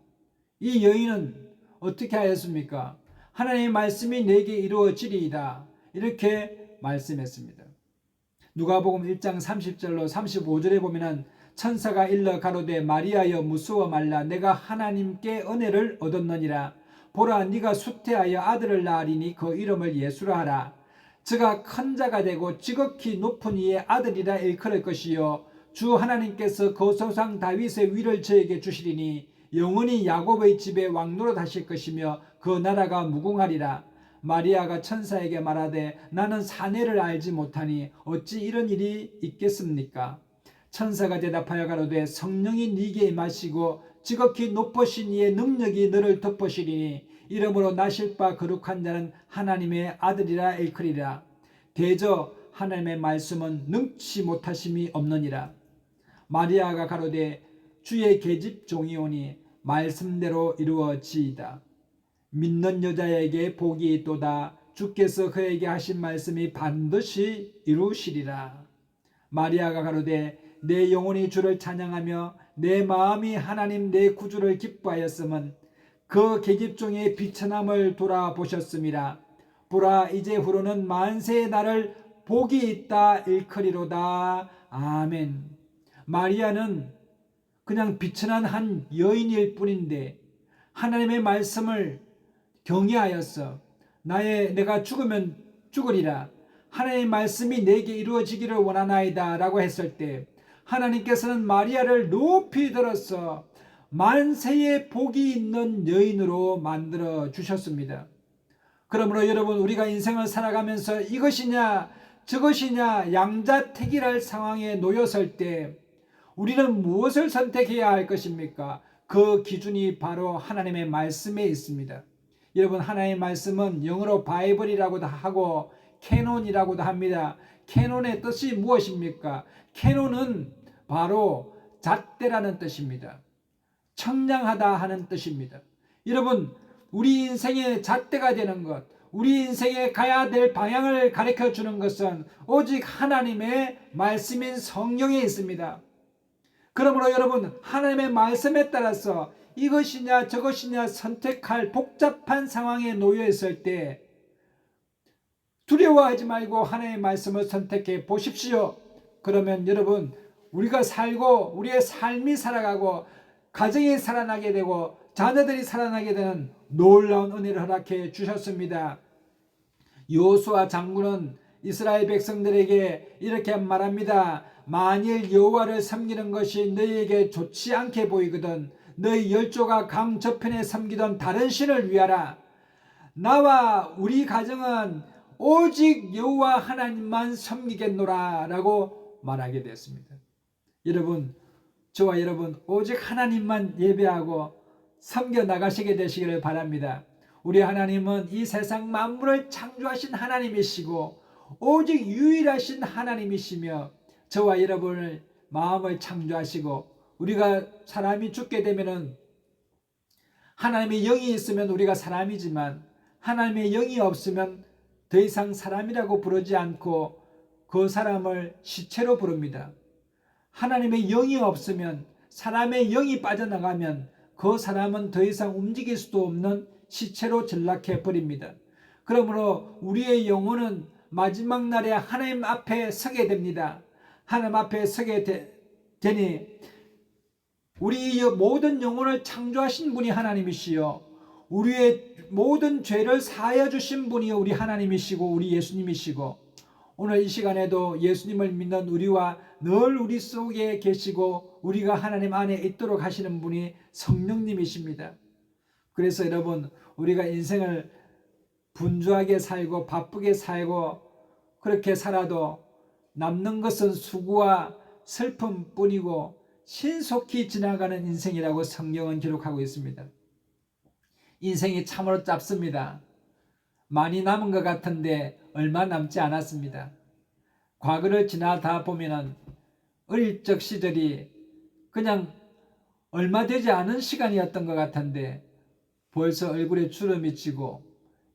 Speaker 1: 이 여인은 어떻게 하였습니까? 하나님의 말씀이 내게 이루어지리이다 이렇게 말씀했습니다. 누가복음 1장 30절로 35절에 보면은 천사가 일러 가로되 마리아여 무서워 말라 내가 하나님께 은혜를 얻었느니라. 보라 네가 수태하여 아들을 낳으리니 그 이름을 예수라 하라. 저가 큰 자가 되고 지극히 높은 이의 아들이라 일컬을 것이요 주 하나님께서 그 조상 다윗의 위를 저에게 주시리니 영원히 야곱의 집에 왕노릇 하실 것이며 그 나라가 무궁하리라. 마리아가 천사에게 말하되 나는 사내를 알지 못하니 어찌 이런 일이 있겠습니까? 천사가 대답하여 가로되 성령이 네게 임하시고 지극히 높으신 이의 능력이 너를 덮으시리니 이러므로 나실 바 거룩한 자는 하나님의 아들이라 일컬이라. 대저 하나님의 말씀은 능치 못하심이 없느니라. 마리아가 가로되 주의 계집 종이오니 말씀대로 이루어지이다. 믿는 여자에게 복이 있도다. 주께서 그에게 하신 말씀이 반드시 이루시리라. 마리아가 가로되 내 영혼이 주를 찬양하며 내 마음이 하나님 내 구주를 기뻐하였음은 그 계집종의 비천함을 돌아보셨음이라. 보라 이제후로는 만세의 날을 복이 있다 일컬이로다. 아멘. 마리아는 그냥 비천한 한 여인일 뿐인데 하나님의 말씀을 경외하였어. 내가 죽으면 죽으리라. 하나님의 말씀이 내게 이루어지기를 원하나이다 라고 했을 때 하나님께서는 마리아를 높이 들어서 만세의 복이 있는 여인으로 만들어 주셨습니다. 그러므로 여러분, 우리가 인생을 살아가면서 이것이냐 저것이냐 양자택일할 상황에 놓였을 때 우리는 무엇을 선택해야 할 것입니까? 그 기준이 바로 하나님의 말씀에 있습니다. 여러분, 하나님의 말씀은 영어로 바이블이라고도 하고 캐논이라고도 합니다. 캐논의 뜻이 무엇입니까? 캐논은 바로 잣대라는 뜻입니다. 청량하다 하는 뜻입니다. 여러분, 우리 인생의 잣대가 되는 것, 우리 인생에 가야 될 방향을 가르쳐 주는 것은 오직 하나님의 말씀인 성경에 있습니다. 그러므로 여러분, 하나님의 말씀에 따라서 이것이냐 저것이냐 선택할 복잡한 상황에 놓여 있을 때 두려워하지 말고 하나님의 말씀을 선택해 보십시오. 그러면 여러분, 우리가 살고 우리의 삶이 살아가고 가정이 살아나게 되고 자녀들이 살아나게 되는 놀라운 은혜를 허락해 주셨습니다. 여호수아 장군은 이스라엘 백성들에게 이렇게 말합니다. 만일 여호와를 섬기는 것이 너희에게 좋지 않게 보이거든 너희 열조가 강 저편에 섬기던 다른 신을 위하라. 나와 우리 가정은 오직 여호와 하나님만 섬기겠노라 라고 말하게 되었습니다. 여러분, 저와 여러분 오직 하나님만 예배하고 섬겨 나가시게 되시기를 바랍니다. 우리 하나님은 이 세상 만물을 창조하신 하나님이시고 오직 유일하신 하나님이시며 저와 여러분을 마음을 창조하시고 우리가 사람이 죽게 되면은 하나님의 영이 있으면 우리가 사람이지만 하나님의 영이 없으면 더 이상 사람이라고 부르지 않고 그 사람을 시체로 부릅니다. 하나님의 영이 없으면 사람의 영이 빠져나가면 그 사람은 더 이상 움직일 수도 없는 시체로 전락해 버립니다. 그러므로 우리의 영혼은 마지막 날에 하나님 앞에 서게 됩니다. 하나님 앞에 서게 되니 우리 모든 영혼을 창조하신 분이 하나님이시요 우리의 모든 죄를 사하여 주신 분이 우리 하나님이시고 우리 예수님이시고 오늘 이 시간에도 예수님을 믿는 우리와 늘 우리 속에 계시고 우리가 하나님 안에 있도록 하시는 분이 성령님이십니다. 그래서 여러분, 우리가 인생을 분주하게 살고 바쁘게 살고 그렇게 살아도 남는 것은 수고와 슬픔뿐이고 신속히 지나가는 인생이라고 성경은 기록하고 있습니다. 인생이 참으로 짧습니다. 많이 남은 것 같은데 얼마 남지 않았습니다. 과거를 지나다 보면은 어릴 적 시절이 그냥 얼마 되지 않은 시간이었던 것 같은데 벌써 얼굴에 주름이 지고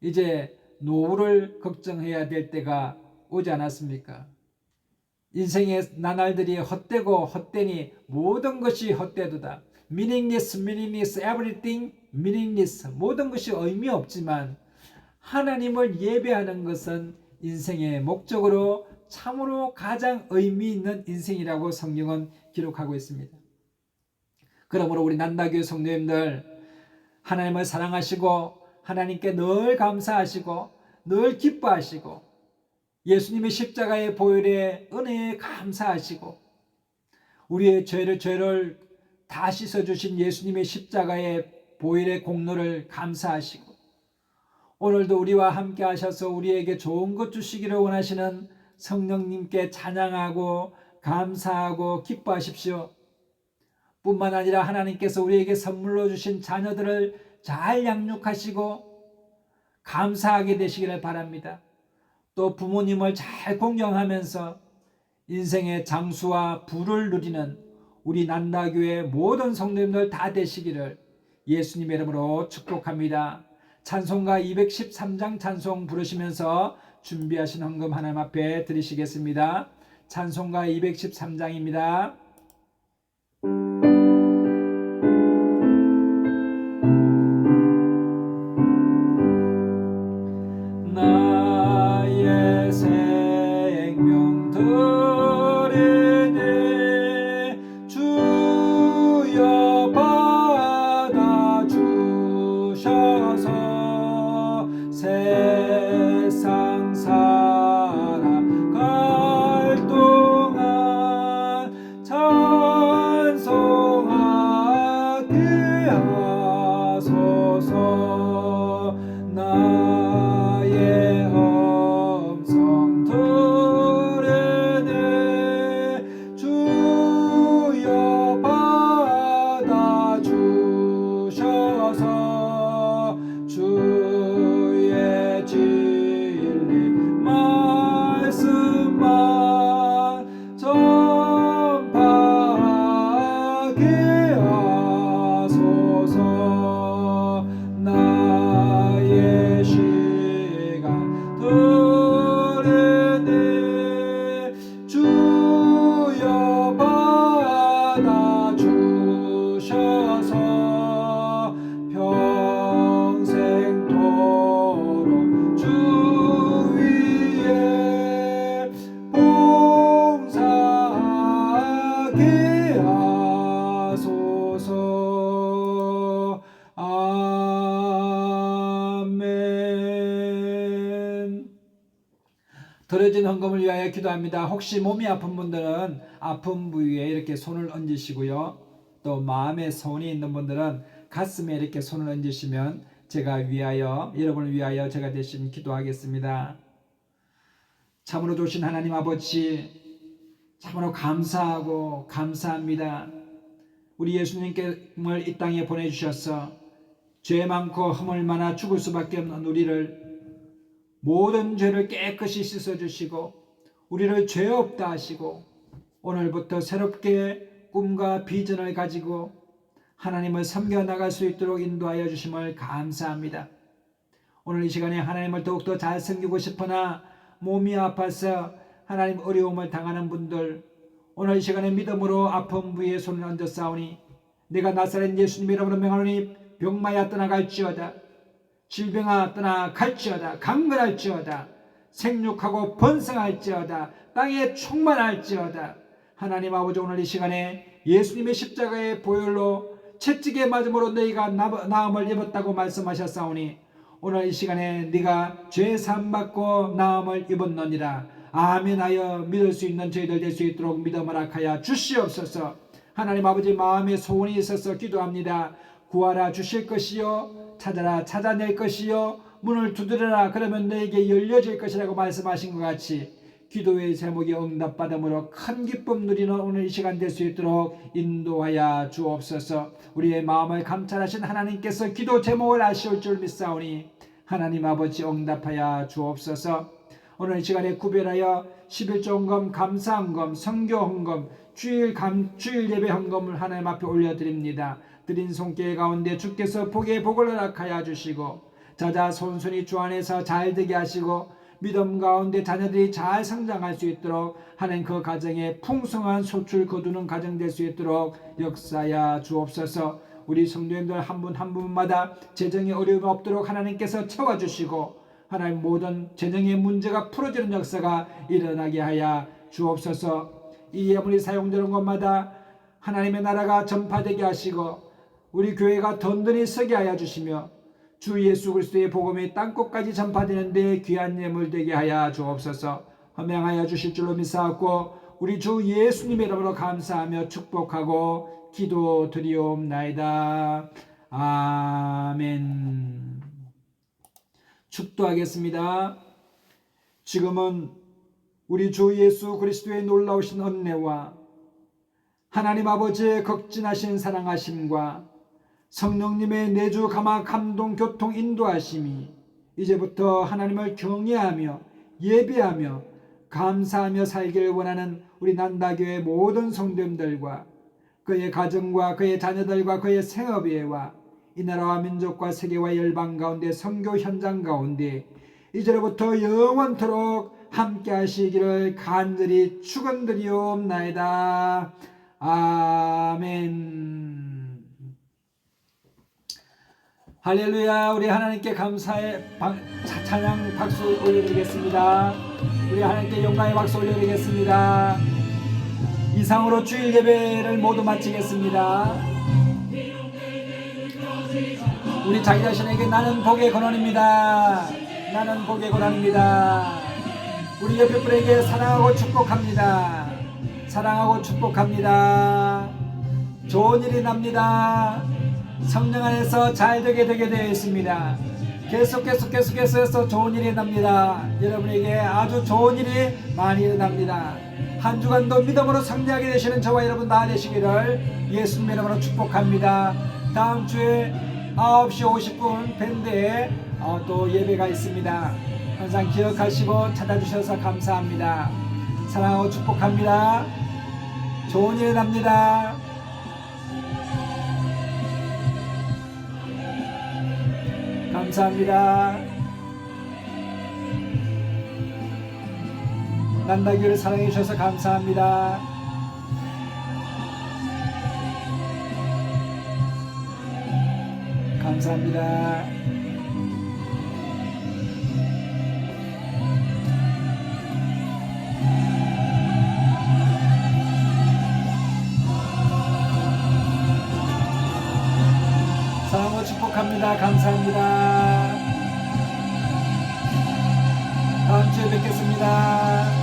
Speaker 1: 이제 노후를 걱정해야 될 때가 오지 않았습니까? 인생의 나날들이 헛되고 헛되니 모든 것이 헛되도다. meaningless, everything meaningless. 모든 것이 의미 없지만 하나님을 예배하는 것은 인생의 목적으로 참으로 가장 의미 있는 인생이라고 성경은 기록하고 있습니다. 그러므로 우리 난다교회 성도님들, 하나님을 사랑하시고 하나님께 늘 감사하시고 늘 기뻐하시고 예수님의 십자가의 보혈의 은혜에 감사하시고 우리의 죄를 다 씻어주신 예수님의 십자가의 보혈의 공로를 감사하시고 오늘도 우리와 함께 하셔서 우리에게 좋은 것 주시기를 원하시는 성령님께 찬양하고 감사하고 기뻐하십시오. 뿐만 아니라 하나님께서 우리에게 선물로 주신 자녀들을 잘 양육하시고 감사하게 되시기를 바랍니다. 또 부모님을 잘 공경하면서 인생의 장수와 부를 누리는 우리 난다교회 모든 성도님들 다 되시기를 예수님의 이름으로 축복합니다. 찬송가 213장 찬송 부르시면서 준비하신 헌금 하나님 앞에 드리시겠습니다. 찬송가 213장입니다. 나의 생명 드리니 주여 받아 주셔서 세상 살아갈 동안 찬송하게 하소서. 나의 음성 들으니 주여 받아 주셔서 주의 진리 말씀만 전파하게 하소서. 나의 시간 들으니 주여 받아 주셔서 평생토록 주 위에 봉사하게 하소서. 아멘. 드려진 헌금을 위하여 기도합니다. 혹시 몸이 아픈 분들은 아픈 부위에 이렇게 손을 얹으시고요. 또 마음에 소원이 있는 분들은 가슴에 이렇게 손을 얹으시면 제가 위하여, 여러분을 위하여 제가 대신 기도하겠습니다. 참으로 좋으신 하나님 아버지, 참으로 감사하고 감사합니다. 우리 예수님을 이 땅에 보내주셔서 죄 많고 허물 많아 죽을 수밖에 없는 우리를 모든 죄를 깨끗이 씻어주시고 우리를 죄 없다 하시고 오늘부터 새롭게 꿈과 비전을 가지고 하나님을 섬겨 나갈 수 있도록 인도하여 주심을 감사합니다. 오늘 이 시간에 하나님을 더욱더 잘 섬기고 싶으나 몸이 아파서 하나님 어려움을 당하는 분들, 오늘 이 시간에 믿음으로 아픈 부위에 손을 얹어 싸우니 내가 나사렛 예수님의 이름으로 명하노니 병마야 떠나갈지어다, 질병아 떠나갈지어다, 강건할지어다, 생육하고 번성할지어다, 땅에 충만할지어다. 하나님 아버지, 오늘 이 시간에 예수님의 십자가의 보혈로 채찍에 맞음으로 너희가 나음을 입었다고 말씀하셨사오니 오늘 이 시간에 네가 죄 사함받고 나음을 입었느니라. 아멘하여 믿을 수 있는 저희들 될 수 있도록 믿음을 허락하여 주시옵소서. 하나님 아버지, 마음에 소원이 있어서 기도합니다. 구하라 주실 것이요, 찾아라 찾아낼 것이요, 문을 두드려라 그러면 너에게 열려질 것이라고 말씀하신 것 같이 기도의 제목이 응답받음으로 큰 기쁨 누리는 오늘 이 시간 될 수 있도록 인도하여 주옵소서. 우리의 마음을 감찰하신 하나님께서 기도 제목을 아시올 줄 믿사오니 하나님 아버지 응답하여 주옵소서. 오늘 이 시간에 구별하여 11조헌금, 감사헌금, 성교헌금, 주일 예배 헌금을 하나님 앞에 올려드립니다. 드린 손길 가운데 주께서 복의 복을 허락하여 주시고 자자손손이 주 안에서 잘 되게 하시고 믿음 가운데 자녀들이 잘 성장할 수 있도록 하나님 그 가정에 풍성한 소출 거두는 가정 될 수 있도록 역사하여 주옵소서. 우리 성도님들 한 분 한 분마다 재정에 어려움이 없도록 하나님께서 채워주시고 하나님 모든 재정의 문제가 풀어지는 역사가 일어나게 하여 주옵소서. 이 예물이 사용되는 곳마다 하나님의 나라가 전파되게 하시고 우리 교회가 든든히 서게 하여 주시며 주 예수 그리스도의 복음이 땅끝까지 전파되는 데 귀한 예물 되게 하여 주옵소서. 허명하여 주실 줄로 믿사옵고 우리 주 예수님의 이름으로 감사하며 축복하고 기도드리옵나이다. 아멘. 축도하겠습니다. 지금은 우리 주 예수 그리스도의 놀라우신 은혜와 하나님 아버지의 극진하신 사랑하심과 성령님의 내주 감화 감동 교통 인도하심이 이제부터 하나님을 경외하며 예배하며 감사하며 살기를 원하는 우리 난다교회 모든 성도님들과 그의 가정과 그의 자녀들과 그의 생업에와 이 나라와 민족과 세계와 열방 가운데 선교 현장 가운데 이제로부터 영원토록 함께 하시기를 간절히 축원드리옵나이다. 아멘. 할렐루야. 우리 하나님께 감사의 찬양 박수 올려드리겠습니다. 우리 하나님께 영광의 박수 올려드리겠습니다. 이상으로 주일 예배를 모두 마치겠습니다. 우리 자기 자신에게 나는 복의 근원입니다. 나는 복의 근원입니다. 우리 옆에 분에게 사랑하고 축복합니다. 사랑하고 축복합니다. 좋은 일이 납니다. 성령 안에서 잘 되게 되어 있습니다. 계속해서 좋은 일이 납니다. 여러분에게 아주 좋은 일이 많이 일어납니다. 한 주간도 믿음으로 승리하게 되시는 저와 여러분 다 되시기를 예수님의 이름으로 축복합니다. 다음 주에 9시 50분 밴드에 또 예배가 있습니다. 항상 기억하시고 찾아주셔서 감사합니다. 사랑하고 축복합니다. 좋은 일이 납니다. 감사합니다. 난다교를 사랑해 주셔서 감사합니다. 감사합니다. 사랑으로 축복합니다. 감사합니다. 다음 주에 뵙겠습니다.